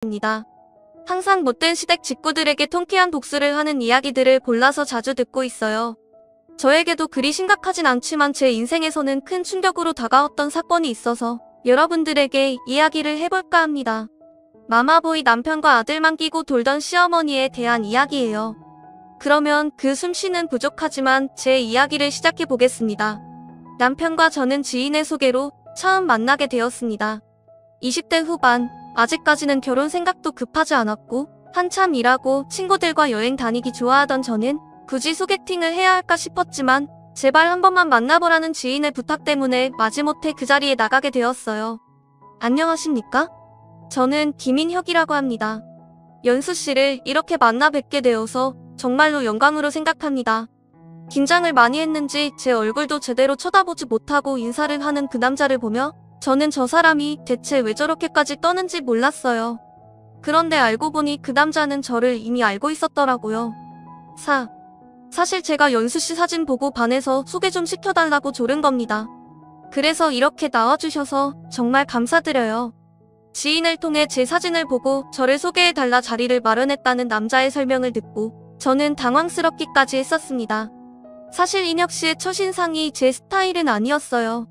입니다. 항상 못된 시댁 식구들에게 통쾌한 복수를 하는 이야기들을 골라서 자주 듣고 있어요. 저에게도 그리 심각하진 않지만 제 인생에서는 큰 충격으로 다가왔던 사건이 있어서 여러분들에게 이야기를 해볼까 합니다. 마마보이 남편과 아들만 끼고 돌던 시어머니에 대한 이야기예요. 그러면 그 숨쉬는 부족하지만 제 이야기를 시작해 보겠습니다. 남편과 저는 지인의 소개로 처음 만나게 되었습니다. 20대 후반, 아직까지는 결혼 생각도 급하지 않았고 한참 일하고 친구들과 여행 다니기 좋아하던 저는 굳이 소개팅을 해야 할까 싶었지만 제발 한 번만 만나보라는 지인의 부탁 때문에 마지못해 그 자리에 나가게 되었어요. 안녕하십니까? 저는 김인혁이라고 합니다. 연수 씨를 이렇게 만나 뵙게 되어서 정말로 영광으로 생각합니다. 긴장을 많이 했는지 제 얼굴도 제대로 쳐다보지 못하고 인사를 하는 그 남자를 보며 저는 저 사람이 대체 왜 저렇게까지 떠는지 몰랐어요. 그런데 알고 보니 그 남자는 저를 이미 알고 있었더라고요. 사실 제가 연수씨 사진 보고 반해서 소개 좀 시켜달라고 조른 겁니다. 그래서 이렇게 나와주셔서 정말 감사드려요. 지인을 통해 제 사진을 보고 저를 소개해달라 자리를 마련했다는 남자의 설명을 듣고 저는 당황스럽기까지 했었습니다. 사실 인혁씨의 첫인상이 제 스타일은 아니었어요.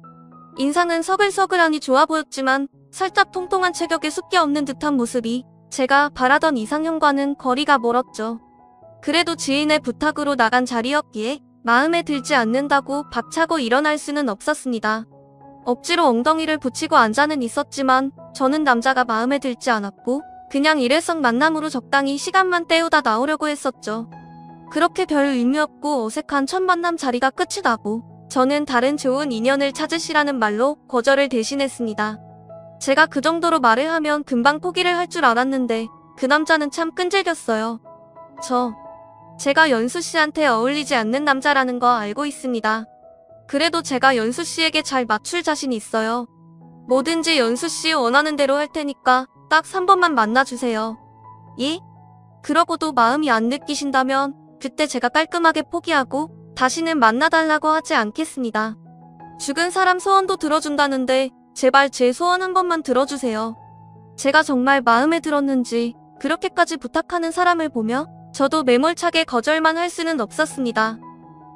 인상은 서글서글하니 좋아 보였지만 살짝 통통한 체격에 숫기 없는 듯한 모습이 제가 바라던 이상형과는 거리가 멀었죠. 그래도 지인의 부탁으로 나간 자리였기에 마음에 들지 않는다고 박차고 일어날 수는 없었습니다. 억지로 엉덩이를 붙이고 앉아는 있었지만 저는 남자가 마음에 들지 않았고 그냥 일회성 만남으로 적당히 시간만 때우다 나오려고 했었죠. 그렇게 별 의미 없고 어색한 첫 만남 자리가 끝이 나고 저는 다른 좋은 인연을 찾으시라는 말로 거절을 대신했습니다. 제가 그 정도로 말을 하면 금방 포기를 할 줄 알았는데 그 남자는 참 끈질겼어요. 제가 연수 씨한테 어울리지 않는 남자라는 거 알고 있습니다. 그래도 제가 연수 씨에게 잘 맞출 자신이 있어요. 뭐든지 연수 씨 원하는 대로 할 테니까 딱 3번만 만나주세요. 예? 그러고도 마음이 안 느끼신다면 그때 제가 깔끔하게 포기하고 다시는 만나달라고 하지 않겠습니다. 죽은 사람 소원도 들어준다는데 제발 제 소원 한 번만 들어주세요. 제가 정말 마음에 들었는지 그렇게까지 부탁하는 사람을 보며 저도 매몰차게 거절만 할 수는 없었습니다.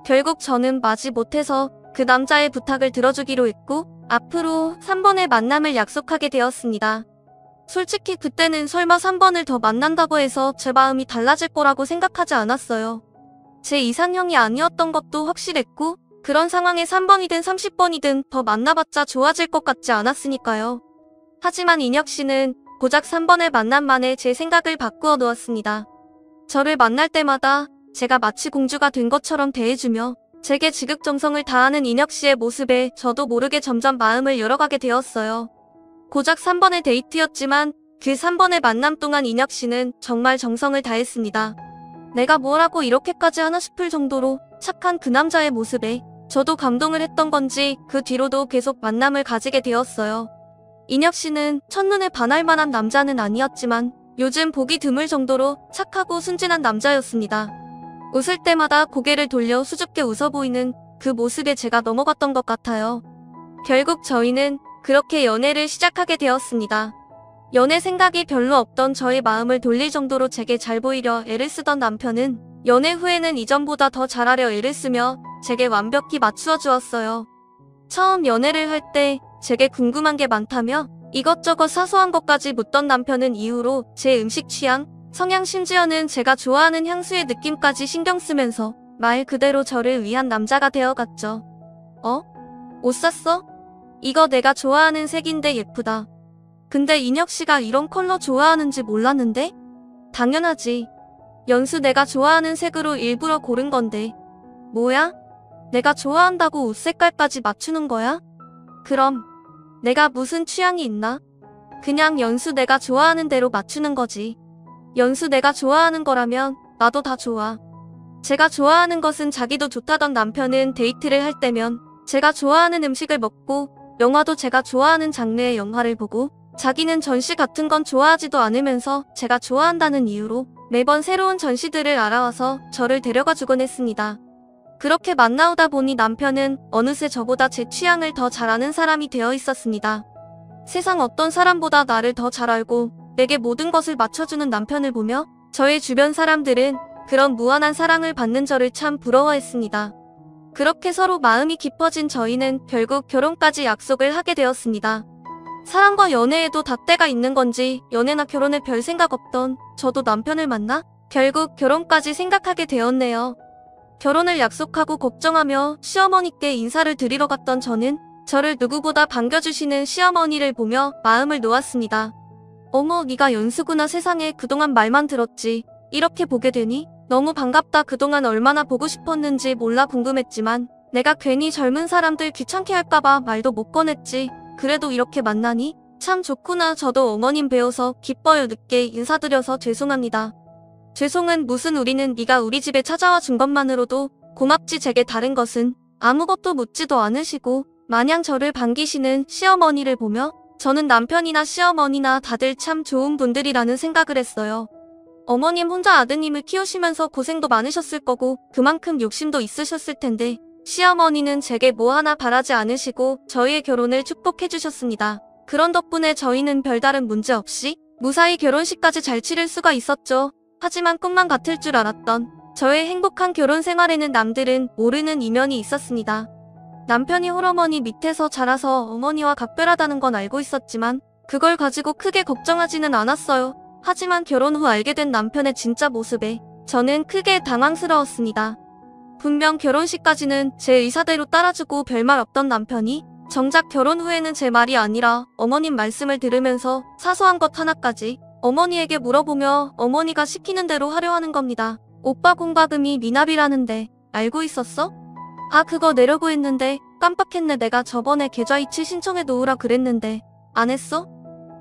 결국 저는 마지 못해서 그 남자의 부탁을 들어주기로 했고 앞으로 3번의 만남을 약속하게 되었습니다. 솔직히 그때는 설마 3번을 더 만난다고 해서 제 마음이 달라질 거라고 생각하지 않았어요. 제 이상형이 아니었던 것도 확실했고 그런 상황에 3번이든 30번이든 더 만나봤자 좋아질 것 같지 않았으니까요. 하지만 인혁씨는 고작 3번의 만남만에 제 생각을 바꾸어 놓았습니다. 저를 만날 때마다 제가 마치 공주가 된 것처럼 대해주며 제게 지극정성을 다하는 인혁씨의 모습에 저도 모르게 점점 마음을 열어가게 되었어요. 고작 3번의 데이트였지만 그 3번의 만남 동안 인혁씨는 정말 정성을 다했습니다. 내가 뭘 하고 이렇게까지 하나 싶을 정도로 착한 그 남자의 모습에 저도 감동을 했던 건지 그 뒤로도 계속 만남을 가지게 되었어요. 인혁씨는 첫눈에 반할 만한 남자는 아니었지만 요즘 보기 드물 정도로 착하고 순진한 남자였습니다. 웃을 때마다 고개를 돌려 수줍게 웃어 보이는 그 모습에 제가 넘어갔던 것 같아요. 결국 저희는 그렇게 연애를 시작하게 되었습니다. 연애 생각이 별로 없던 저의 마음을 돌릴 정도로 제게 잘 보이려 애를 쓰던 남편은 연애 후에는 이전보다 더 잘하려 애를 쓰며 제게 완벽히 맞추어 주었어요. 처음 연애를 할 때 제게 궁금한 게 많다며 이것저것 사소한 것까지 묻던 남편은 이후로 제 음식 취향, 성향 심지어는 제가 좋아하는 향수의 느낌까지 신경 쓰면서 말 그대로 저를 위한 남자가 되어갔죠. 옷 샀어? 이거 내가 좋아하는 색인데 예쁘다. 근데 인혁씨가 이런 컬러 좋아하는지 몰랐는데? 당연하지. 연수 내가 좋아하는 색으로 일부러 고른 건데. 뭐야? 내가 좋아한다고 옷 색깔까지 맞추는 거야? 그럼 내가 무슨 취향이 있나? 그냥 연수 내가 좋아하는 대로 맞추는 거지. 연수 내가 좋아하는 거라면 나도 다 좋아. 제가 좋아하는 것은 자기도 좋다던 남편은 데이트를 할 때면 제가 좋아하는 음식을 먹고 영화도 제가 좋아하는 장르의 영화를 보고 자기는 전시 같은 건 좋아하지도 않으면서 제가 좋아한다는 이유로 매번 새로운 전시들을 알아와서 저를 데려가 주곤 했습니다. 그렇게 만나오다 보니 남편은 어느새 저보다 제 취향을 더 잘 아는 사람이 되어 있었습니다. 세상 어떤 사람보다 나를 더 잘 알고 내게 모든 것을 맞춰주는 남편을 보며 저의 주변 사람들은 그런 무한한 사랑을 받는 저를 참 부러워했습니다. 그렇게 서로 마음이 깊어진 저희는 결국 결혼까지 약속을 하게 되었습니다. 사랑과 연애에도 잣대가 있는 건지 연애나 결혼에 별 생각 없던 저도 남편을 만나 결국 결혼까지 생각하게 되었네요. 결혼을 약속하고 걱정하며 시어머니께 인사를 드리러 갔던 저는 저를 누구보다 반겨주시는 시어머니를 보며 마음을 놓았습니다. 어머, 네가 연수구나. 세상에, 그동안 말만 들었지. 이렇게 보게 되니 너무 반갑다. 그동안 얼마나 보고 싶었는지 몰라 궁금했지만 내가 괜히 젊은 사람들 귀찮게 할까봐 말도 못 꺼냈지. 그래도 이렇게 만나니 참 좋구나. 저도 어머님 뵈어서 기뻐요. 늦게 인사드려서 죄송합니다. 죄송은 무슨, 우리는 네가 우리 집에 찾아와 준 것만으로도 고맙지. 제게 다른 것은 아무것도 묻지도 않으시고 마냥 저를 반기시는 시어머니를 보며 저는 남편이나 시어머니나 다들 참 좋은 분들이라는 생각을 했어요. 어머님 혼자 아드님을 키우시면서 고생도 많으셨을 거고 그만큼 욕심도 있으셨을 텐데 시어머니는 제게 뭐 하나 바라지 않으시고 저희의 결혼을 축복해 주셨습니다. 그런 덕분에 저희는 별다른 문제 없이 무사히 결혼식까지 잘 치를 수가 있었죠. 하지만 꿈만 같을 줄 알았던 저의 행복한 결혼 생활에는 남들은 모르는 이면이 있었습니다. 남편이 홀어머니 밑에서 자라서 어머니와 각별하다는 건 알고 있었지만 그걸 가지고 크게 걱정하지는 않았어요. 하지만 결혼 후 알게 된 남편의 진짜 모습에 저는 크게 당황스러웠습니다. 분명 결혼식까지는 제 의사대로 따라주고 별말 없던 남편이 정작 결혼 후에는 제 말이 아니라 어머님 말씀을 들으면서 사소한 것 하나까지 어머니에게 물어보며 어머니가 시키는 대로 하려 하는 겁니다. 오빠 공과금이 미납이라는데 알고 있었어? 아, 그거 내려고 했는데 깜빡했네. 내가 저번에 계좌이체 신청해 놓으라 그랬는데 안 했어?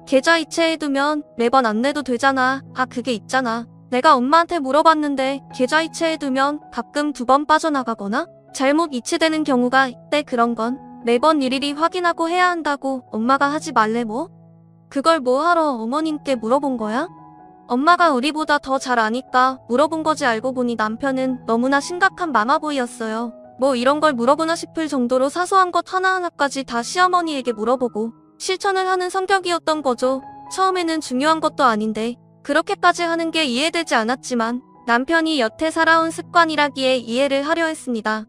계좌이체 해두면 매번 안 내도 되잖아. 아, 그게 있잖아. 내가 엄마한테 물어봤는데 계좌이체 해두면 가끔 2번 빠져나가거나 잘못 이체되는 경우가 있대. 그런 건 매번 일일이 확인하고 해야 한다고 엄마가 하지 말래. 뭐? 그걸 뭐하러 어머님께 물어본 거야? 엄마가 우리보다 더 잘 아니까 물어본 거지. 알고 보니 남편은 너무나 심각한 마마보이였어요. 뭐 이런 걸 물어보나 싶을 정도로 사소한 것 하나하나까지 다 시어머니에게 물어보고 실천을 하는 성격이었던 거죠. 처음에는 중요한 것도 아닌데 그렇게까지 하는 게 이해되지 않았지만 남편이 여태 살아온 습관이라기에 이해를 하려 했습니다.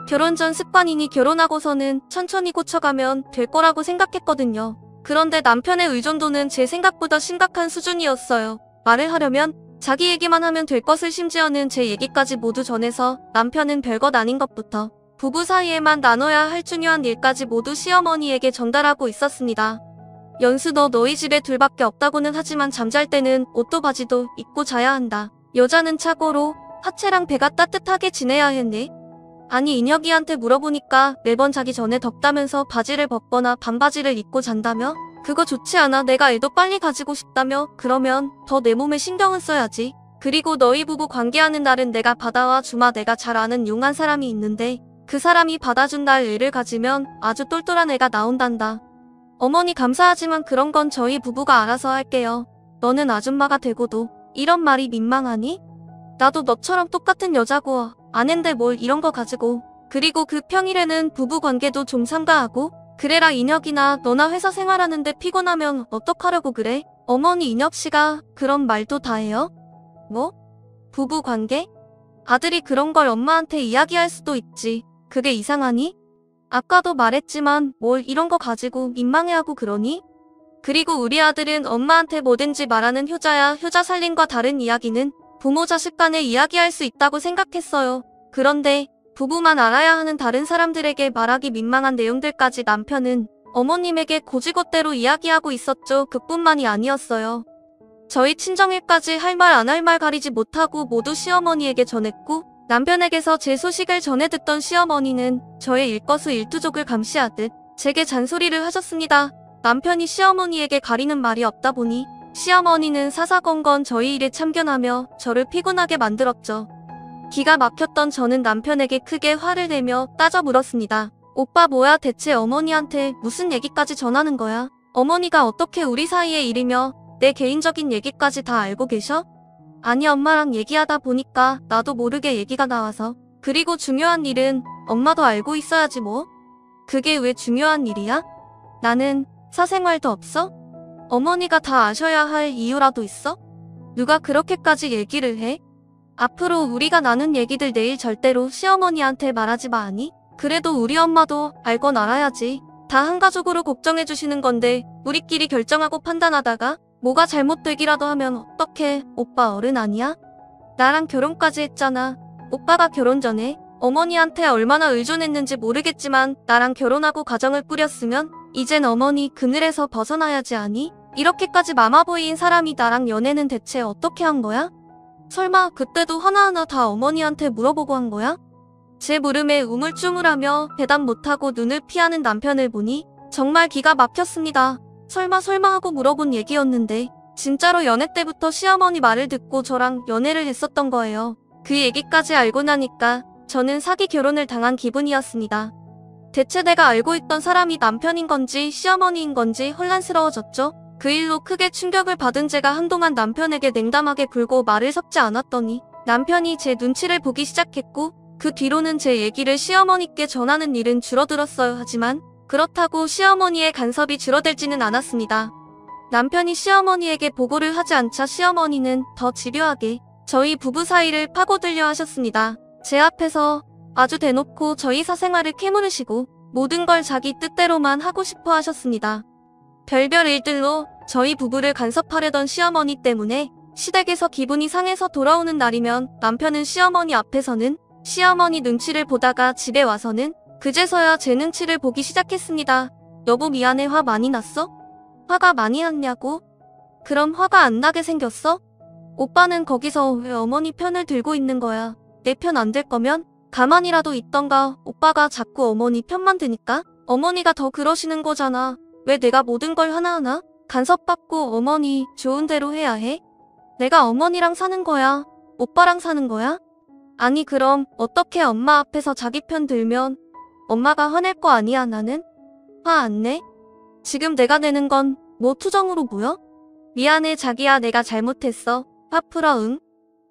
결혼 전 습관이니 결혼하고서는 천천히 고쳐가면 될 거라고 생각했거든요. 그런데 남편의 의존도는 제 생각보다 심각한 수준이었어요. 말을 하려면 자기 얘기만 하면 될 것을, 심지어는 제 얘기까지 모두 전해서 남편은 별것 아닌 것부터 부부 사이에만 나눠야 할 중요한 일까지 모두 시어머니에게 전달하고 있었습니다. 연수, 너 너희 집에 둘밖에 없다고는 하지만 잠잘 때는 옷도 바지도 입고 자야 한다. 여자는 착오로 하체랑 배가 따뜻하게 지내야 했네. 아니, 인혁이한테 물어보니까 매번 자기 전에 덥다면서 바지를 벗거나 반바지를 입고 잔다며? 그거 좋지 않아. 내가 애도 빨리 가지고 싶다며? 그러면 더 내 몸에 신경을 써야지. 그리고 너희 부부 관계하는 날은 내가 받아와 주마. 내가 잘 아는 용한 사람이 있는데 그 사람이 받아준 날 애를 가지면 아주 똘똘한 애가 나온단다. 어머니 감사하지만 그런 건 저희 부부가 알아서 할게요. 너는 아줌마가 되고도 이런 말이 민망하니? 나도 너처럼 똑같은 여자고 아낸데 뭘 이런 거 가지고. 그리고 그 평일에는 부부 관계도 좀 삼가하고 그래라. 인혁이나 너나 회사 생활하는데 피곤하면 어떡하려고 그래? 어머니, 인혁씨가 그런 말도 다 해요? 뭐? 부부 관계? 아들이 그런 걸 엄마한테 이야기할 수도 있지. 그게 이상하니? 아까도 말했지만 뭘 이런 거 가지고 민망해하고 그러니? 그리고 우리 아들은 엄마한테 뭐든지 말하는 효자야. 효자 살림과 다른 이야기는 부모 자식 간에 이야기할 수 있다고 생각했어요. 그런데 부부만 알아야 하는 다른 사람들에게 말하기 민망한 내용들까지 남편은 어머님에게 고지곳대로 이야기하고 있었죠. 그뿐만이 아니었어요. 저희 친정일까지 할 말 안 할 말 가리지 못하고 모두 시어머니에게 전했고 남편에게서 제 소식을 전해 듣던 시어머니는 저의 일거수일투족을 감시하듯 제게 잔소리를 하셨습니다. 남편이 시어머니에게 가리는 말이 없다 보니 시어머니는 사사건건 저희 일에 참견하며 저를 피곤하게 만들었죠. 기가 막혔던 저는 남편에게 크게 화를 내며 따져 물었습니다. 오빠, 뭐야 대체 어머니한테 무슨 얘기까지 전하는 거야? 어머니가 어떻게 우리 사이의 일이며 내 개인적인 얘기까지 다 알고 계셔? 아니, 엄마랑 얘기하다 보니까 나도 모르게 얘기가 나와서. 그리고 중요한 일은 엄마도 알고 있어야지 뭐. 그게 왜 중요한 일이야? 나는 사생활도 없어? 어머니가 다 아셔야 할 이유라도 있어? 누가 그렇게까지 얘기를 해? 앞으로 우리가 나눈 얘기들 내일 절대로 시어머니한테 말하지 마 아니? 그래도 우리 엄마도 알건 알아야지. 다 한 가족으로 걱정해 주시는 건데 우리끼리 결정하고 판단하다가 뭐가 잘못되기라도 하면 어떡해. 오빠 어른 아니야? 나랑 결혼까지 했잖아. 오빠가 결혼 전에 어머니한테 얼마나 의존했는지 모르겠지만 나랑 결혼하고 가정을 꾸렸으면 이젠 어머니 그늘에서 벗어나야지 아니? 이렇게까지 마마보이인 사람이 나랑 연애는 대체 어떻게 한 거야? 설마 그때도 하나하나 다 어머니한테 물어보고 한 거야? 제 물음에 우물쭈물하며 대답 못하고 눈을 피하는 남편을 보니 정말 기가 막혔습니다. 설마 하고 물어본 얘기였는데 진짜로 연애 때부터 시어머니 말을 듣고 저랑 연애를 했었던 거예요. 그 얘기까지 알고 나니까 저는 사기 결혼을 당한 기분이었습니다. 대체 내가 알고 있던 사람이 남편인 건지 시어머니인 건지 혼란스러워졌죠. 그 일로 크게 충격을 받은 제가 한동안 남편에게 냉담하게 굴고 말을 섞지 않았더니 남편이 제 눈치를 보기 시작했고 그 뒤로는 제 얘기를 시어머니께 전하는 일은 줄어들었어요. 하지만 그렇다고 시어머니의 간섭이 줄어들지는 않았습니다. 남편이 시어머니에게 보고를 하지 않자 시어머니는 더 집요하게 저희 부부 사이를 파고들려 하셨습니다. 제 앞에서 아주 대놓고 저희 사생활을 캐물으시고 모든 걸 자기 뜻대로만 하고 싶어 하셨습니다. 별별 일들로 저희 부부를 간섭하려던 시어머니 때문에 시댁에서 기분이 상해서 돌아오는 날이면 남편은 시어머니 앞에서는 시어머니 눈치를 보다가 집에 와서는 그제서야 제 눈치를 보기 시작했습니다. 여보 미안해. 화 많이 났어? 화가 많이 났냐고? 그럼 화가 안 나게 생겼어? 오빠는 거기서 왜 어머니 편을 들고 있는 거야? 내 편 안 될 거면 가만히라도 있던가. 오빠가 자꾸 어머니 편만 드니까 어머니가 더 그러시는 거잖아. 왜 내가 모든 걸 하나하나 간섭받고 어머니 좋은 대로 해야 해? 내가 어머니랑 사는 거야? 오빠랑 사는 거야? 아니 그럼 어떻게 엄마 앞에서 자기 편 들면 엄마가 화낼 거 아니야. 나는? 화 안 내? 지금 내가 내는 건 뭐 투정으로 보여? 미안해 자기야. 내가 잘못했어. 화 풀어. 응?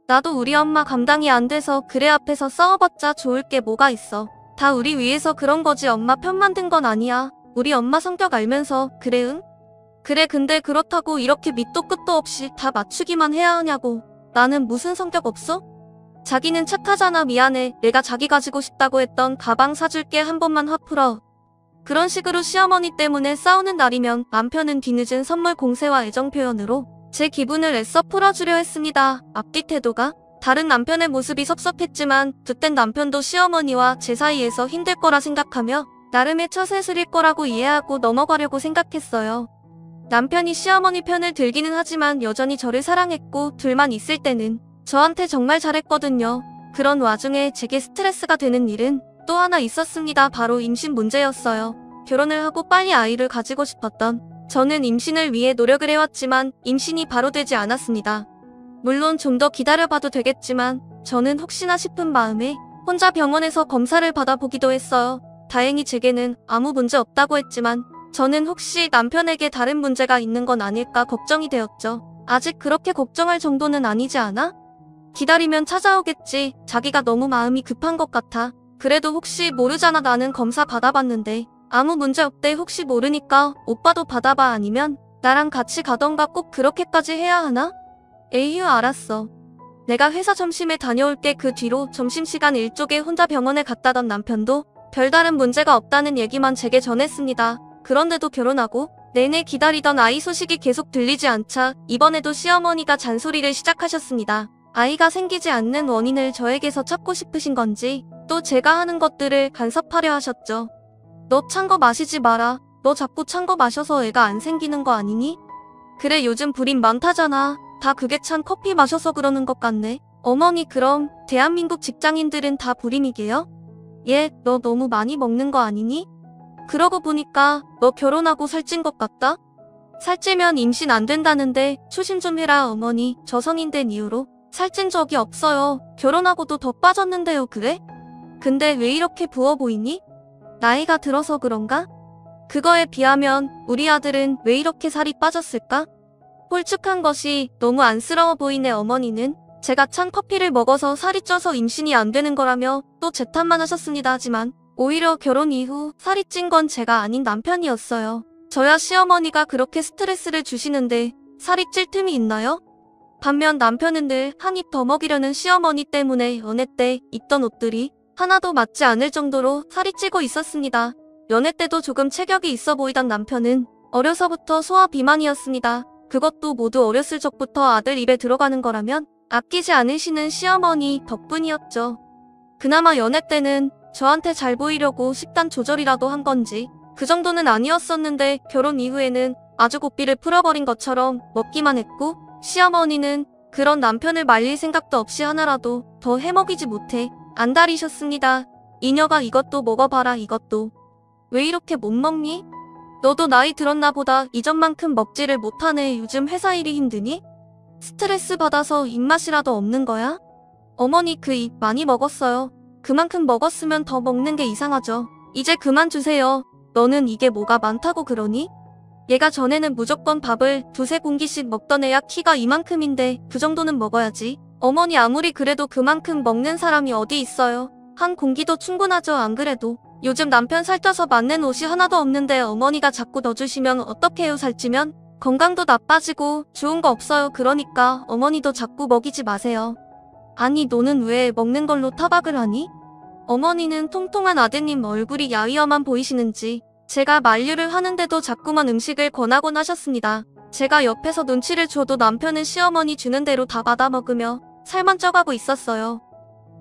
나도 우리 엄마 감당이 안 돼서 그래. 앞에서 싸워봤자 좋을 게 뭐가 있어. 다 우리 위해서 그런 거지 엄마 편 만든 건 아니야. 우리 엄마 성격 알면서 그래. 응? 그래 근데 그렇다고 이렇게 밑도 끝도 없이 다 맞추기만 해야 하냐고. 나는 무슨 성격 없어? 자기는 착하잖아. 미안해. 내가 자기 가지고 싶다고 했던 가방 사줄게. 한 번만 화 풀어. 그런 식으로 시어머니 때문에 싸우는 날이면 남편은 뒤늦은 선물 공세와 애정 표현으로 제 기분을 애써 풀어주려 했습니다. 앞뒤 태도가 다른 남편의 모습이 섭섭했지만 그땐 남편도 시어머니와 제 사이에서 힘들 거라 생각하며 나름의 처세술일 거라고 이해하고 넘어가려고 생각했어요. 남편이 시어머니 편을 들기는 하지만 여전히 저를 사랑했고 둘만 있을 때는 저한테 정말 잘했거든요. 그런 와중에 제게 스트레스가 되는 일은 또 하나 있었습니다. 바로 임신 문제였어요. 결혼을 하고 빨리 아이를 가지고 싶었던 저는 임신을 위해 노력을 해왔지만 임신이 바로 되지 않았습니다. 물론 좀 더 기다려봐도 되겠지만 저는 혹시나 싶은 마음에 혼자 병원에서 검사를 받아보기도 했어요. 다행히 제게는 아무 문제 없다고 했지만 저는 혹시 남편에게 다른 문제가 있는 건 아닐까 걱정이 되었죠. 아직 그렇게 걱정할 정도는 아니지 않아? 기다리면 찾아오겠지. 자기가 너무 마음이 급한 것 같아. 그래도 혹시 모르잖아. 나는 검사 받아봤는데 아무 문제 없대. 혹시 모르니까 오빠도 받아봐. 아니면 나랑 같이 가던가. 꼭 그렇게까지 해야 하나? 에휴 알았어. 내가 회사 점심에 다녀올게. 그 뒤로 점심시간 일쪽에 혼자 병원에 갔다던 남편도 별다른 문제가 없다는 얘기만 제게 전했습니다. 그런데도 결혼하고 내내 기다리던 아이 소식이 계속 들리지 않자 이번에도 시어머니가 잔소리를 시작하셨습니다. 아이가 생기지 않는 원인을 저에게서 찾고 싶으신 건지 또 제가 하는 것들을 간섭하려 하셨죠. 너 찬 거 마시지 마라. 너 자꾸 찬 거 마셔서 애가 안 생기는 거 아니니? 그래 요즘 불임 많다잖아. 다 그게 찬 커피 마셔서 그러는 것 같네. 어머니 그럼 대한민국 직장인들은 다 불임이게요? 얘 너 너무 많이 먹는 거 아니니? 그러고 보니까 너 결혼하고 살찐 것 같다? 살찌면 임신 안 된다는데 조심 좀 해라. 어머니 저 성인 된 이후로 살찐 적이 없어요. 결혼하고도 더 빠졌는데요. 그래? 근데 왜 이렇게 부어 보이니? 나이가 들어서 그런가? 그거에 비하면 우리 아들은 왜 이렇게 살이 빠졌을까? 홀쭉한 것이 너무 안쓰러워 보이네. 어머니는 제가 찬 커피를 먹어서 살이 쪄서 임신이 안 되는 거라며 또 제 탓만 하셨습니다. 하지만 오히려 결혼 이후 살이 찐 건 제가 아닌 남편이었어요. 저야 시어머니가 그렇게 스트레스를 주시는데 살이 찔 틈이 있나요? 반면 남편은 늘 한 입 더 먹이려는 시어머니 때문에 연애 때 입던 옷들이 하나도 맞지 않을 정도로 살이 찌고 있었습니다. 연애 때도 조금 체격이 있어 보이던 남편은 어려서부터 소화 비만이었습니다. 그것도 모두 어렸을 적부터 아들 입에 들어가는 거라면 아끼지 않으시는 시어머니 덕분이었죠. 그나마 연애 때는 저한테 잘 보이려고 식단 조절이라도 한 건지 그 정도는 아니었었는데 결혼 이후에는 아주 고삐를 풀어버린 것처럼 먹기만 했고 시어머니는 그런 남편을 말릴 생각도 없이 하나라도 더 해먹이지 못해 안달이셨습니다. 이녀가 이것도 먹어봐라 이것도. 왜 이렇게 못 먹니? 너도 나이 들었나 보다. 이전만큼 먹지를 못하네. 요즘 회사 일이 힘드니? 스트레스 받아서 입맛이라도 없는 거야? 어머니 그 입 많이 먹었어요. 그만큼 먹었으면 더 먹는 게 이상하죠. 이제 그만 주세요. 너는 이게 뭐가 많다고 그러니? 얘가 전에는 무조건 밥을 2~3공기씩 먹던 애야. 키가 이만큼인데 그 정도는 먹어야지. 어머니 아무리 그래도 그만큼 먹는 사람이 어디 있어요. 한 공기도 충분하죠. 안 그래도 요즘 남편 살쪄서 맞는 옷이 하나도 없는데 어머니가 자꾸 넣어주시면 어떡해요. 살찌면 건강도 나빠지고 좋은 거 없어요. 그러니까 어머니도 자꾸 먹이지 마세요. 아니 너는 왜 먹는 걸로 타박을 하니? 어머니는 통통한 아드님 얼굴이 야위어만 보이시는지 제가 만류를 하는데도 자꾸만 음식을 권하곤 하셨습니다. 제가 옆에서 눈치를 줘도 남편은 시어머니 주는 대로 다 받아 먹으며 살만 쪄가고 있었어요.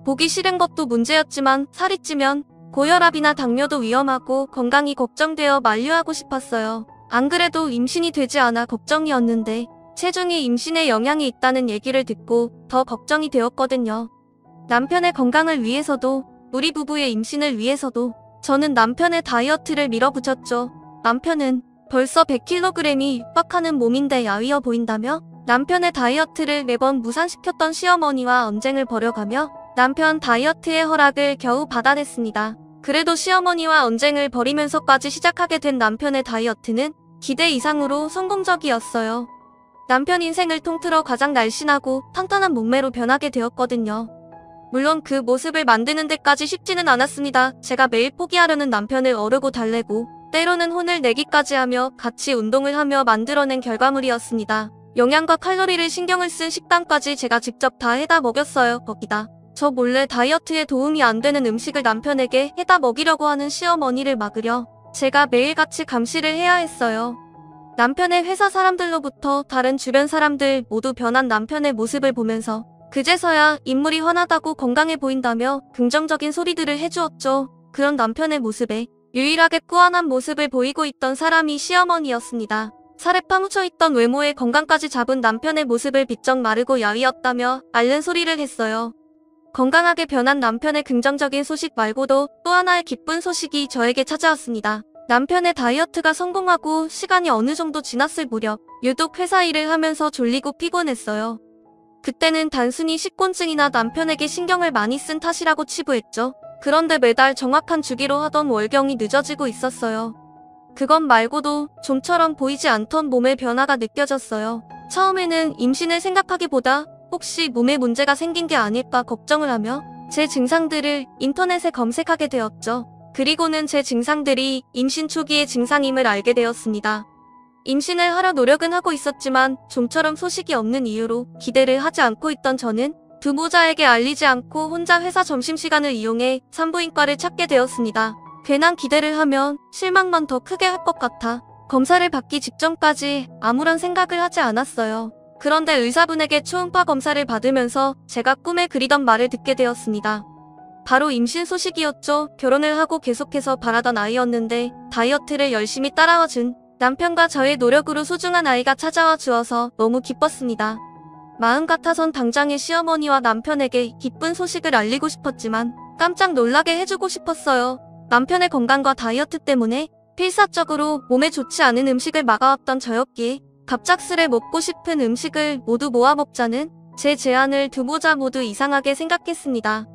보기 싫은 것도 문제였지만 살이 찌면 고혈압이나 당뇨도 위험하고 건강이 걱정되어 만류하고 싶었어요. 안 그래도 임신이 되지 않아 걱정이었는데 체중이 임신에 영향이 있다는 얘기를 듣고 더 걱정이 되었거든요. 남편의 건강을 위해서도 우리 부부의 임신을 위해서도 저는 남편의 다이어트를 밀어붙였죠. 남편은 벌써 100kg이 육박하는 몸인데 야위어 보인다며 남편의 다이어트를 매번 무산시켰던 시어머니와 언쟁을 벌여가며 남편 다이어트의 허락을 겨우 받아냈습니다. 그래도 시어머니와 언쟁을 벌이면서까지 시작하게 된 남편의 다이어트는 기대 이상으로 성공적이었어요. 남편 인생을 통틀어 가장 날씬하고 탄탄한 몸매로 변하게 되었거든요. 물론 그 모습을 만드는 데까지 쉽지는 않았습니다. 제가 매일 포기하려는 남편을 어르고 달래고 때로는 혼을 내기까지 하며 같이 운동을 하며 만들어낸 결과물이었습니다. 영양과 칼로리를 신경을 쓴 식단까지 제가 직접 다 해다 먹였어요. 거기다 저 몰래 다이어트에 도움이 안 되는 음식을 남편에게 해다 먹이려고 하는 시어머니를 막으려 제가 매일같이 감시를 해야 했어요. 남편의 회사 사람들로부터 다른 주변 사람들 모두 변한 남편의 모습을 보면서 그제서야 인물이 환하다고 건강해 보인다며 긍정적인 소리들을 해주었죠. 그런 남편의 모습에 유일하게 꾸안한 모습을 보이고 있던 사람이 시어머니였습니다. 살에 파묻혀 있던 외모에 건강까지 잡은 남편의 모습을 비쩍 마르고 야위었다며 앓는 소리를 했어요. 건강하게 변한 남편의 긍정적인 소식 말고도 또 하나의 기쁜 소식이 저에게 찾아왔습니다. 남편의 다이어트가 성공하고 시간이 어느 정도 지났을 무렵 유독 회사 일을 하면서 졸리고 피곤했어요. 그때는 단순히 식곤증이나 남편에게 신경을 많이 쓴 탓이라고 치부했죠. 그런데 매달 정확한 주기로 하던 월경이 늦어지고 있었어요. 그것 말고도 좀처럼 보이지 않던 몸의 변화가 느껴졌어요. 처음에는 임신을 생각하기보다 혹시 몸에 문제가 생긴 게 아닐까 걱정을 하며 제 증상들을 인터넷에 검색하게 되었죠. 그리고는 제 증상들이 임신 초기의 증상임을 알게 되었습니다. 임신을 하려 노력은 하고 있었지만 좀처럼 소식이 없는 이유로 기대를 하지 않고 있던 저는 두부자에게 알리지 않고 혼자 회사 점심시간을 이용해 산부인과를 찾게 되었습니다. 괜한 기대를 하면 실망만 더 크게 할 것 같아 검사를 받기 직전까지 아무런 생각을 하지 않았어요. 그런데 의사분에게 초음파 검사를 받으면서 제가 꿈에 그리던 말을 듣게 되었습니다. 바로 임신 소식이었죠. 결혼을 하고 계속해서 바라던 아이였는데 다이어트를 열심히 따라와준 남편과 저의 노력으로 소중한 아이가 찾아와 주어서 너무 기뻤습니다. 마음 같아선 당장에 시어머니와 남편에게 기쁜 소식을 알리고 싶었지만 깜짝 놀라게 해주고 싶었어요. 남편의 건강과 다이어트 때문에 필사적으로 몸에 좋지 않은 음식을 막아왔던 저였기에 갑작스레 먹고 싶은 음식을 모두 모아 먹자는 제 제안을 두부자 모두 이상하게 생각했습니다.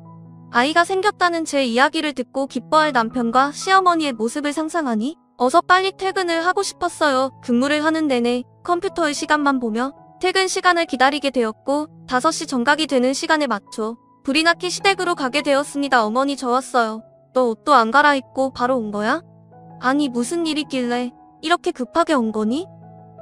아이가 생겼다는 제 이야기를 듣고 기뻐할 남편과 시어머니의 모습을 상상하니 어서 빨리 퇴근을 하고 싶었어요. 근무를 하는 내내 컴퓨터의 시간만 보며 퇴근 시간을 기다리게 되었고 5시 정각이 되는 시간에 맞춰 불이 나게 시댁으로 가게 되었습니다. 어머니 저 왔어요. 너 옷도 안 갈아입고 바로 온 거야? 아니 무슨 일이길래 이렇게 급하게 온 거니?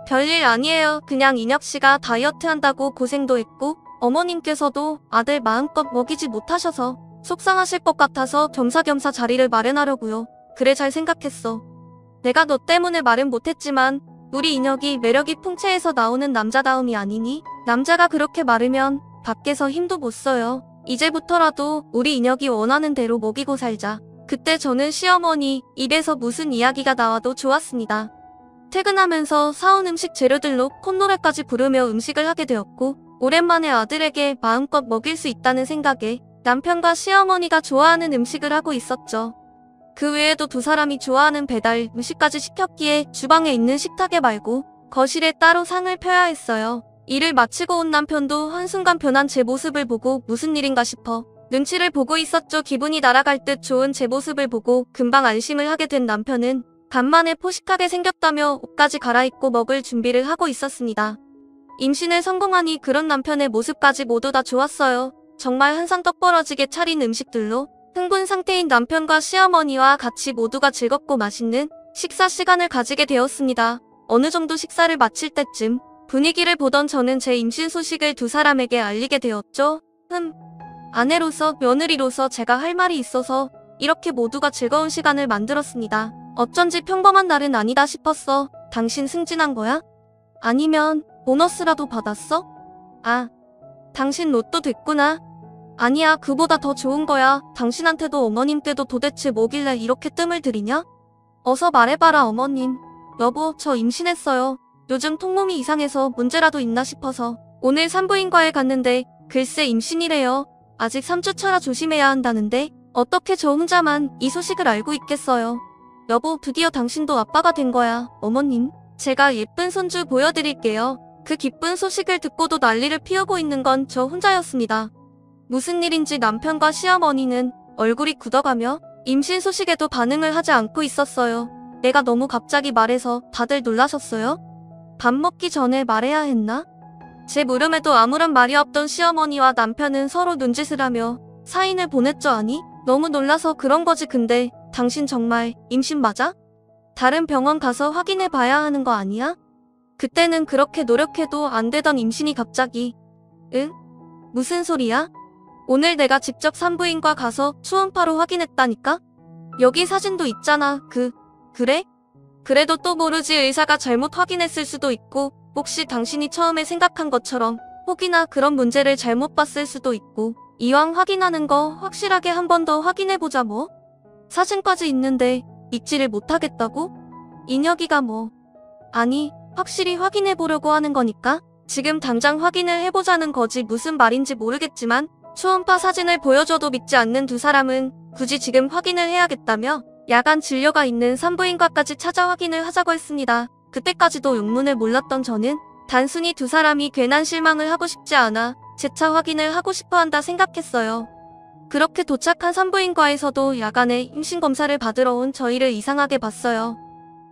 별일 아니에요. 그냥 인혁씨가 다이어트 한다고 고생도 했고 어머님께서도 아들 마음껏 먹이지 못하셔서 속상하실 것 같아서 겸사겸사 자리를 마련하려고요. 그래 잘 생각했어. 내가 너 때문에 말은 못했지만 우리 인혁이 매력이 풍채에서 나오는 남자다움이 아니니? 남자가 그렇게 마르면 밖에서 힘도 못 써요. 이제부터라도 우리 인혁이 원하는 대로 먹이고 살자. 그때 저는 시어머니 입에서 무슨 이야기가 나와도 좋았습니다. 퇴근하면서 사온 음식 재료들로 콧노래까지 부르며 음식을 하게 되었고 오랜만에 아들에게 마음껏 먹일 수 있다는 생각에 남편과 시어머니가 좋아하는 음식을 하고 있었죠. 그 외에도 두 사람이 좋아하는 배달 음식까지 시켰기에 주방에 있는 식탁에 말고 거실에 따로 상을 펴야 했어요. 일을 마치고 온 남편도 한순간 변한 제 모습을 보고 무슨 일인가 싶어 눈치를 보고 있었죠. 기분이 날아갈 듯 좋은 제 모습을 보고 금방 안심을 하게 된 남편은 간만에 포식하게 생겼다며 옷까지 갈아입고 먹을 준비를 하고 있었습니다. 임신을 성공하니 그런 남편의 모습까지 모두 다 좋았어요. 정말 한상 떡 벌어지게 차린 음식들로 흥분 상태인 남편과 시어머니와 같이 모두가 즐겁고 맛있는 식사 시간을 가지게 되었습니다. 어느 정도 식사를 마칠 때쯤 분위기를 보던 저는 제 임신 소식을 두 사람에게 알리게 되었죠. 아내로서 며느리로서 제가 할 말이 있어서 이렇게 모두가 즐거운 시간을 만들었습니다. 어쩐지 평범한 날은 아니다 싶었어. 당신 승진한 거야? 아니면 보너스라도 받았어? 아, 당신 로또 됐구나. 아니야, 그보다 더 좋은 거야. 당신한테도 어머님께도 도대체 뭐길래 이렇게 뜸을 들이냐? 어서 말해봐라 어머님. 여보, 저 임신했어요. 요즘 통몸이 이상해서 문제라도 있나 싶어서 오늘 산부인과에 갔는데 글쎄 임신이래요. 아직 3주차라 조심해야 한다는데 어떻게 저 혼자만 이 소식을 알고 있겠어요. 여보, 드디어 당신도 아빠가 된 거야. 어머님, 제가 예쁜 손주 보여드릴게요. 그 기쁜 소식을 듣고도 난리를 피우고 있는 건 저 혼자였습니다. 무슨 일인지 남편과 시어머니는 얼굴이 굳어가며 임신 소식에도 반응을 하지 않고 있었어요. 내가 너무 갑자기 말해서 다들 놀라셨어요? 밥 먹기 전에 말해야 했나? 제 물음에도 아무런 말이 없던 시어머니와 남편은 서로 눈짓을 하며 사인을 보냈죠. 아니? 너무 놀라서 그런 거지. 근데 당신 정말 임신 맞아? 다른 병원 가서 확인해 봐야 하는 거 아니야? 그때는 그렇게 노력해도 안 되던 임신이 갑자기. 응? 무슨 소리야? 오늘 내가 직접 산부인과 가서 초음파로 확인했다니까? 여기 사진도 있잖아. 그래? 그래도 또 모르지. 의사가 잘못 확인했을 수도 있고 혹시 당신이 처음에 생각한 것처럼 혹이나 그런 문제를 잘못 봤을 수도 있고 이왕 확인하는 거 확실하게 한 번 더 확인해보자 뭐. 사진까지 있는데 믿지를 못하겠다고? 인혁이가 뭐. 아니, 확실히 확인해보려고 하는 거니까 지금 당장 확인을 해보자는 거지. 무슨 말인지 모르겠지만 초음파 사진을 보여줘도 믿지 않는 두 사람은 굳이 지금 확인을 해야겠다며 야간 진료가 있는 산부인과까지 찾아 확인을 하자고 했습니다. 그때까지도 용문을 몰랐던 저는 단순히 두 사람이 괜한 실망을 하고 싶지 않아 재차 확인을 하고 싶어 한다 생각했어요. 그렇게 도착한 산부인과에서도 야간에 임신검사를 받으러 온 저희를 이상하게 봤어요.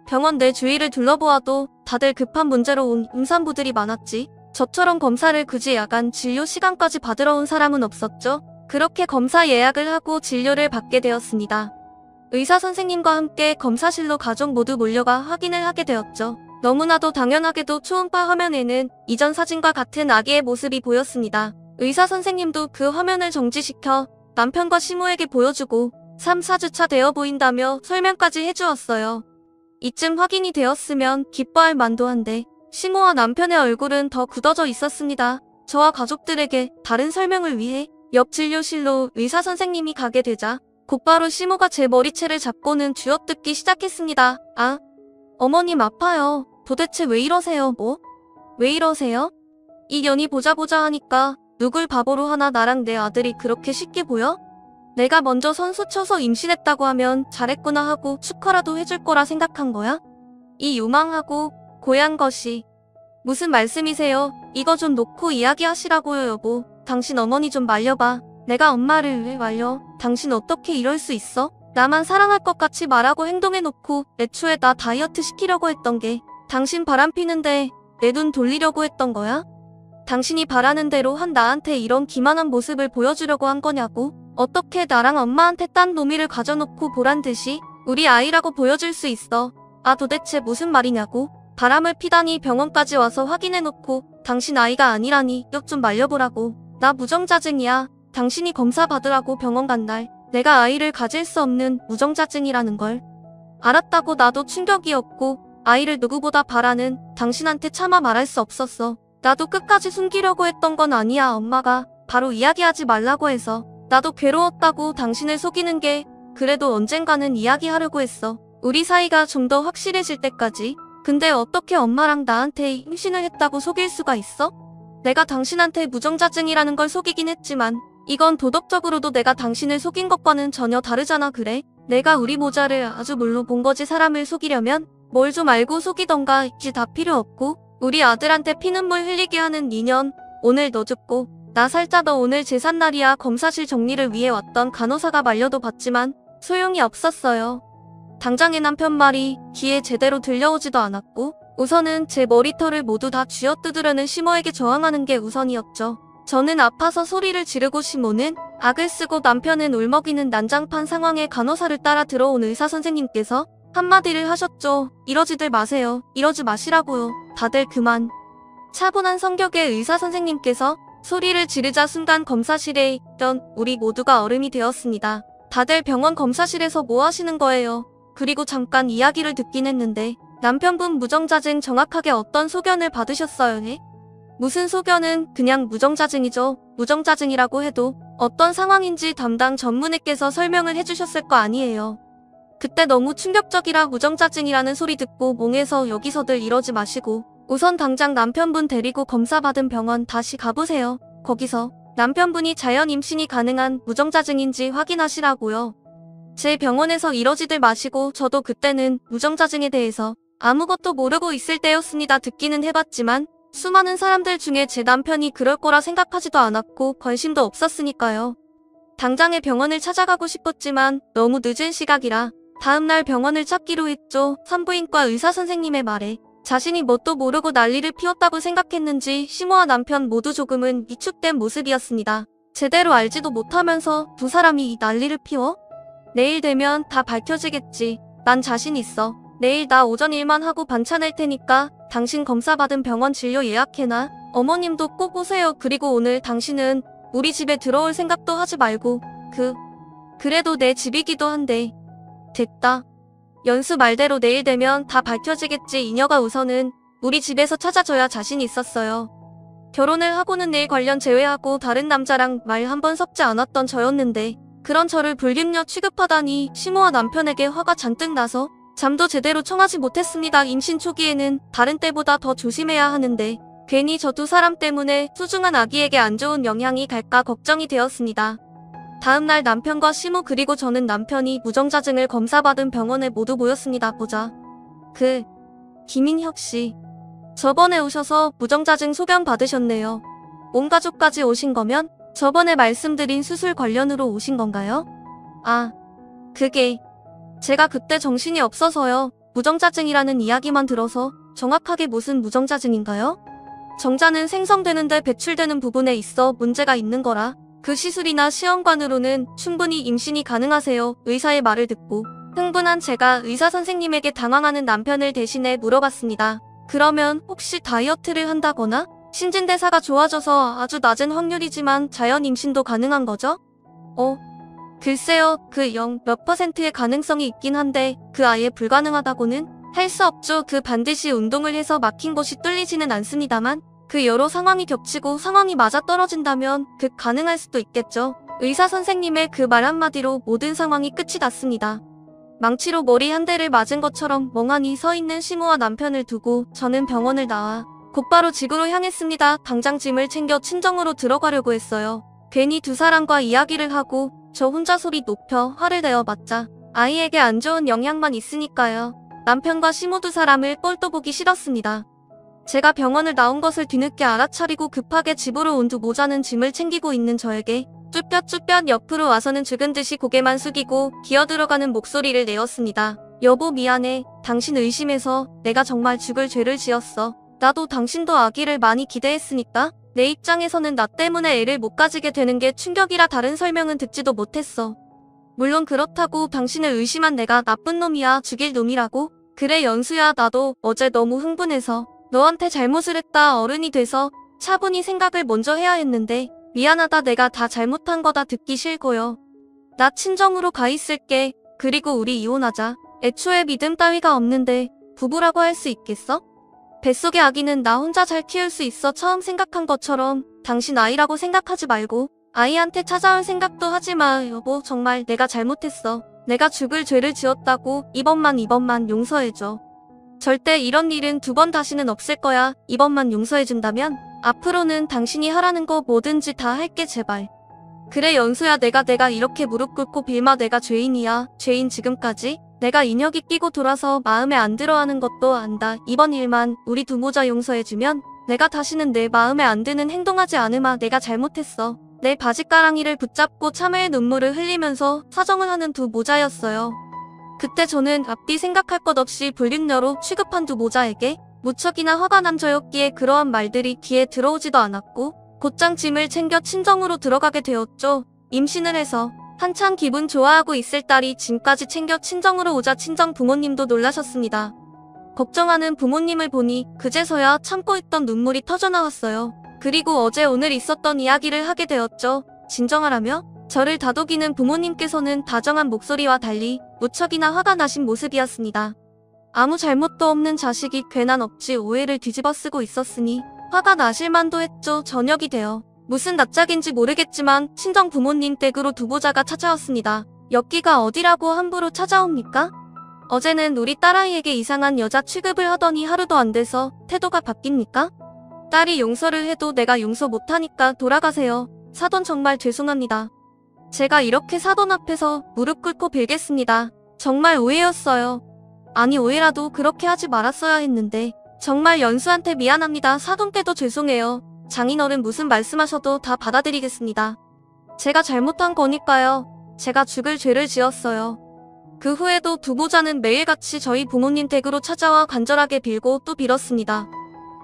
병원 내 주위를 둘러보아도 다들 급한 문제로 온 임산부들이 많았지 저처럼 검사를 굳이 야간 진료 시간까지 받으러 온 사람은 없었죠. 그렇게 검사 예약을 하고 진료를 받게 되었습니다. 의사 선생님과 함께 검사실로 가족 모두 몰려가 확인을 하게 되었죠. 너무나도 당연하게도 초음파 화면에는 이전 사진과 같은 아기의 모습이 보였습니다. 의사 선생님도 그 화면을 정지시켜 남편과 시모에게 보여주고 3, 4주차 되어 보인다며 설명까지 해주었어요. 이쯤 확인이 되었으면 기뻐할 만도 한데 시모와 남편의 얼굴은 더 굳어져 있었습니다. 저와 가족들에게 다른 설명을 위해 옆 진료실로 의사 선생님이 가게 되자 곧바로 시모가 제 머리채를 잡고는 쥐어뜯기 시작했습니다. 아, 어머님 아파요. 도대체 왜 이러세요? 뭐? 왜 이러세요? 이 년이 보자 하니까 누굴 바보로 하나. 나랑 내 아들이 그렇게 쉽게 보여? 내가 먼저 선수 쳐서 임신했다고 하면 잘했구나 하고 축하라도 해줄 거라 생각한 거야? 이 요망하고 고얀 것이. 무슨 말씀이세요? 이거 좀 놓고 이야기하시라고요. 여보, 당신 어머니 좀 말려봐. 내가 엄마를 왜 말려? 당신 어떻게 이럴 수 있어? 나만 사랑할 것 같이 말하고 행동해놓고 애초에 나 다이어트 시키려고 했던 게 당신 바람피는데 내 눈 돌리려고 했던 거야? 당신이 바라는 대로 한 나한테 이런 기만한 모습을 보여주려고 한 거냐고? 어떻게 나랑 엄마한테 딴 놈이를 가져놓고 보란듯이 우리 아이라고 보여줄 수 있어? 아 도대체 무슨 말이냐고. 바람을 피다니 병원까지 와서 확인해놓고 당신 아이가 아니라니 욕 좀 말려보라고. 나 무정자증이야. 당신이 검사 받으라고 병원 간 날 내가 아이를 가질 수 없는 무정자증이라는 걸 알았다고. 나도 충격이었고 아이를 누구보다 바라는 당신한테 차마 말할 수 없었어. 나도 끝까지 숨기려고 했던 건 아니야. 엄마가 바로 이야기하지 말라고 해서. 나도 괴로웠다고. 당신을 속이는 게 그래도 언젠가는 이야기하려고 했어. 우리 사이가 좀 더 확실해질 때까지. 근데 어떻게 엄마랑 나한테 임신을 했다고 속일 수가 있어? 내가 당신한테 무정자증이라는 걸 속이긴 했지만 이건 도덕적으로도 내가 당신을 속인 것과는 전혀 다르잖아. 그래? 내가 우리 모자를 아주 물로 본 거지. 사람을 속이려면 뭘 좀 알고 속이던가. 이제 다 필요 없고 우리 아들한테 피눈물 흘리게 하는 인연. 오늘 너 죽고 나 살자. 너 오늘 제삿날이야. 검사실 정리를 위해 왔던 간호사가 말려도 봤지만 소용이 없었어요. 당장의 남편 말이 귀에 제대로 들려오지도 않았고 우선은 제 머리털을 모두 다 쥐어뜯으려는 시모에게 저항하는 게 우선이었죠. 저는 아파서 소리를 지르고 시모는 악을 쓰고 남편은 울먹이는 난장판 상황에 간호사를 따라 들어온 의사 선생님께서 한마디를 하셨죠. 이러지들 마세요. 이러지 마시라고요. 다들 그만. 차분한 성격의 의사 선생님께서 소리를 지르자 순간 검사실에 있던 우리 모두가 얼음이 되었습니다. 다들 병원 검사실에서 뭐 하시는 거예요? 그리고 잠깐 이야기를 듣긴 했는데 남편분 무정자증 정확하게 어떤 소견을 받으셨어요? 네? 무슨 소견은 그냥 무정자증이죠. 무정자증이라고 해도 어떤 상황인지 담당 전문의께서 설명을 해주셨을 거 아니에요. 그때 너무 충격적이라 무정자증이라는 소리 듣고 몽해서 여기서들 이러지 마시고 우선 당장 남편분 데리고 검사받은 병원 다시 가보세요. 거기서 남편분이 자연 임신이 가능한 무정자증인지 확인하시라고요. 제 병원에서 이러지들 마시고. 저도 그때는 무정자증에 대해서 아무것도 모르고 있을 때였습니다. 듣기는 해봤지만 수많은 사람들 중에 제 남편이 그럴 거라 생각하지도 않았고 관심도 없었으니까요. 당장의 병원을 찾아가고 싶었지만 너무 늦은 시각이라 다음날 병원을 찾기로 했죠. 산부인과 의사 선생님의 말에 자신이 뭣도 모르고 난리를 피웠다고 생각했는지 시모와 남편 모두 조금은 위축된 모습이었습니다. 제대로 알지도 못하면서 두 사람이 이 난리를 피워? 내일 되면 다 밝혀지겠지. 난 자신 있어. 내일 나 오전 일만 하고 반찬할 테니까 당신 검사받은 병원 진료 예약해놔. 어머님도 꼭 오세요. 그리고 오늘 당신은 우리 집에 들어올 생각도 하지 말고. 그래도 내 집이기도 한데. 됐다. 연수 말대로 내일 되면 다 밝혀지겠지. 이녀가 우선은 우리 집에서 찾아줘야 자신 있었어요. 결혼을 하고는 일 관련 제외하고 다른 남자랑 말 한 번 섞지 않았던 저였는데 그런 저를 불륜녀 취급하다니 시모와 남편에게 화가 잔뜩 나서 잠도 제대로 청하지 못했습니다. 임신 초기에는 다른 때보다 더 조심해야 하는데 괜히 저 두 사람 때문에 소중한 아기에게 안 좋은 영향이 갈까 걱정이 되었습니다. 다음날 남편과 시모 그리고 저는 남편이 무정자증을 검사받은 병원에 모두 모였습니다. 보자. 김인혁 씨. 저번에 오셔서 무정자증 소견 받으셨네요. 온 가족까지 오신 거면 저번에 말씀드린 수술 관련으로 오신 건가요? 아, 그게 제가 그때 정신이 없어서요. 무정자증이라는 이야기만 들어서. 정확하게 무슨 무정자증인가요? 정자는 생성되는데 배출되는 부분에 있어 문제가 있는 거라 그 시술이나 시험관으로는 충분히 임신이 가능하세요. 의사의 말을 듣고 흥분한 제가 의사 선생님에게 당황하는 남편을 대신해 물어봤습니다. 그러면 혹시 다이어트를 한다거나 신진대사가 좋아져서 아주 낮은 확률이지만 자연 임신도 가능한 거죠? 글쎄요. 그 0 몇 %의 가능성이 있긴 한데 그 아예 불가능하다고는 할 수 없죠. 그 반드시 운동을 해서 막힌 곳이 뚫리지는 않습니다만 그 여러 상황이 겹치고 상황이 맞아떨어진다면 가능할 수도 있겠죠. 의사 선생님의 그 말 한마디로 모든 상황이 끝이 났습니다. 망치로 머리 한 대를 맞은 것처럼 멍하니 서 있는 시모와 남편을 두고 저는 병원을 나와 곧바로 집으로 향했습니다. 당장 짐을 챙겨 친정으로 들어가려고 했어요. 괜히 두 사람과 이야기를 하고 저 혼자 소리 높여 화를 내어봤자 아이에게 안 좋은 영향만 있으니까요. 남편과 시모 두 사람을 꼴도 보기 싫었습니다. 제가 병원을 나온 것을 뒤늦게 알아차리고 급하게 집으로 온 두 모자는 짐을 챙기고 있는 저에게 쭈뼛쭈뼛 옆으로 와서는 죽은 듯이 고개만 숙이고 기어들어가는 목소리를 내었습니다. 여보 미안해. 당신 의심해서 내가 정말 죽을 죄를 지었어. 나도 당신도 아기를 많이 기대했으니까 내 입장에서는 나 때문에 애를 못 가지게 되는 게 충격이라 다른 설명은 듣지도 못했어. 물론 그렇다고 당신을 의심한 내가 나쁜 놈이야 죽일 놈이라고 그래 연수야 나도 어제 너무 흥분해서 너한테 잘못을 했다. 어른이 돼서 차분히 생각을 먼저 해야 했는데 미안하다. 내가 다 잘못한 거다. 듣기 싫고요. 나 친정으로 가 있을게. 그리고 우리 이혼하자. 애초에 믿음 따위가 없는데 부부라고 할 수 있겠어? 뱃속의 아기는 나 혼자 잘 키울 수 있어. 처음 생각한 것처럼 당신 아이라고 생각하지 말고 아이한테 찾아올 생각도 하지 마. 여보 정말 내가 잘못했어. 내가 죽을 죄를 지었다고. 이번만 용서해줘. 절대 이런 일은 두 번 다시는 없을 거야. 이번만 용서해준다면 앞으로는 당신이 하라는 거 뭐든지 다 할게 제발. 그래 연수야 내가 이렇게 무릎 꿇고 빌마. 내가 죄인이야. 죄인 지금까지 내가 인혁이 끼고 돌아서 마음에 안 들어하는 것도 안다. 이번 일만 우리 두 모자 용서해주면 내가 다시는 내 마음에 안 드는 행동하지 않으마. 내가 잘못했어. 내 바짓가랑이를 붙잡고 참을 눈물을 흘리면서 사정을 하는 두 모자였어요. 그때 저는 앞뒤 생각할 것 없이 불륜녀로 취급한 두 모자에게 무척이나 화가 난 저였기에 그러한 말들이 귀에 들어오지도 않았고 곧장 짐을 챙겨 친정으로 들어가게 되었죠. 임신을 해서 한창 기분 좋아하고 있을 딸이 짐까지 챙겨 친정으로 오자 친정 부모님도 놀라셨습니다. 걱정하는 부모님을 보니 그제서야 참고 있던 눈물이 터져나왔어요. 그리고 어제 오늘 있었던 이야기를 하게 되었죠. 진정하라며 저를 다독이는 부모님께서는 다정한 목소리와 달리 무척이나 화가 나신 모습이었습니다. 아무 잘못도 없는 자식이 괜한 억지 오해를 뒤집어 쓰고 있었으니 화가 나실 만도 했죠. 저녁이 되어 무슨 낯짝인지 모르겠지만 친정 부모님 댁으로 두 보자가 찾아왔습니다. 여기가 어디라고 함부로 찾아옵니까? 어제는 우리 딸아이에게 이상한 여자 취급을 하더니 하루도 안 돼서 태도가 바뀝니까? 딸이 용서를 해도 내가 용서 못하니까 돌아가세요. 사돈 정말 죄송합니다. 제가 이렇게 사돈 앞에서 무릎 꿇고 빌겠습니다. 정말 오해였어요. 아니 오해라도 그렇게 하지 말았어야 했는데 정말 연수한테 미안합니다. 사돈께도 죄송해요. 장인어른 무슨 말씀하셔도 다 받아들이겠습니다. 제가 잘못한 거니까요. 제가 죽을 죄를 지었어요. 그 후에도 두 보자는 매일같이 저희 부모님 댁으로 찾아와 간절하게 빌고 또 빌었습니다.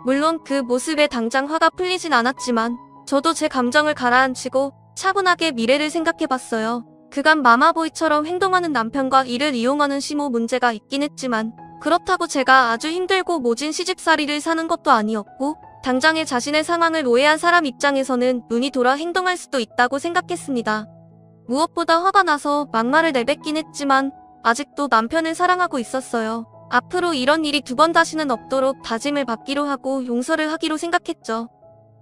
물론 그 모습에 당장 화가 풀리진 않았지만 저도 제 감정을 가라앉히고 차분하게 미래를 생각해봤어요. 그간 마마보이처럼 행동하는 남편과 이를 이용하는 시모 문제가 있긴 했지만 그렇다고 제가 아주 힘들고 모진 시집살이를 사는 것도 아니었고 당장의 자신의 상황을 오해한 사람 입장에서는 눈이 돌아 행동할 수도 있다고 생각했습니다. 무엇보다 화가 나서 막말을 내뱉긴 했지만 아직도 남편을 사랑하고 있었어요. 앞으로 이런 일이 두 번 다시는 없도록 다짐을 받기로 하고 용서를 하기로 생각했죠.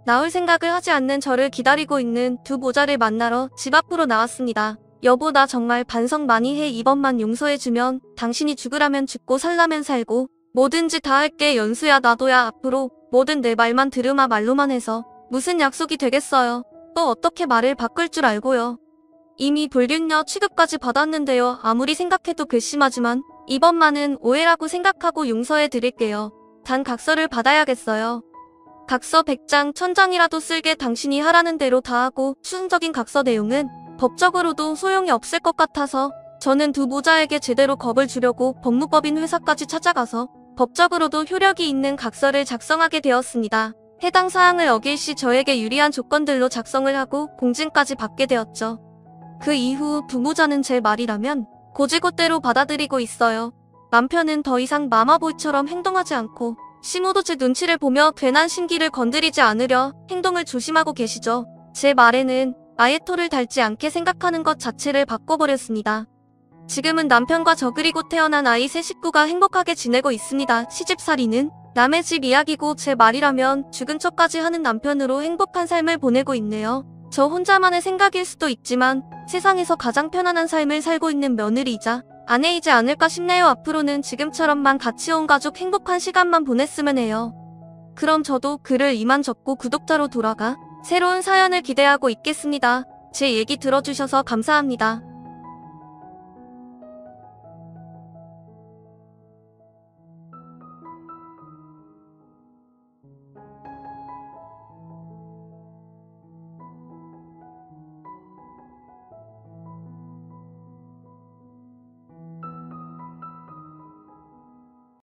나올 생각을 하지 않는 저를 기다리고 있는 두 모자를 만나러 집 앞으로 나왔습니다. 여보 나 정말 반성 많이 해. 이번만 용서해주면 당신이 죽으라면 죽고 살라면 살고 뭐든지 다 할게. 연수야 나도야. 앞으로 뭐든 내 말만 들으마. 말로만 해서 무슨 약속이 되겠어요. 또 어떻게 말을 바꿀 줄 알고요. 이미 불륜녀 취급까지 받았는데요. 아무리 생각해도 괘씸하지만 이번만은 오해라고 생각하고 용서해 드릴게요. 단 각서를 받아야겠어요. 각서 100장 1000장이라도 쓸게. 당신이 하라는 대로 다 하고 추상적인 각서 내용은 법적으로도 소용이 없을 것 같아서 저는 두 모자에게 제대로 겁을 주려고 법무법인 회사까지 찾아가서 법적으로도 효력이 있는 각서를 작성하게 되었습니다. 해당 사항을 어길 시 저에게 유리한 조건들로 작성을 하고 공증까지 받게 되었죠. 그 이후 두 모자는 제 말이라면 고지고대로 받아들이고 있어요. 남편은 더 이상 마마보이처럼 행동하지 않고 시모도 제 눈치를 보며 괜한 심기를 건드리지 않으려 행동을 조심하고 계시죠. 제 말에는 아예 토를 달지 않게 생각하는 것 자체를 바꿔버렸습니다. 지금은 남편과 저 그리고 태어난 아이 세 식구가 행복하게 지내고 있습니다. 시집살이는 남의 집 이야기고 제 말이라면 죽은 척까지 하는 남편으로 행복한 삶을 보내고 있네요. 저 혼자만의 생각일 수도 있지만 세상에서 가장 편안한 삶을 살고 있는 며느리이자 아내이지 않을까 싶네요. 앞으로는 지금처럼만 같이 온 가족 행복한 시간만 보냈으면 해요. 그럼 저도 글을 이만 접고 구독자로 돌아가 새로운 사연을 기대하고 있겠습니다. 제 얘기 들어주셔서 감사합니다.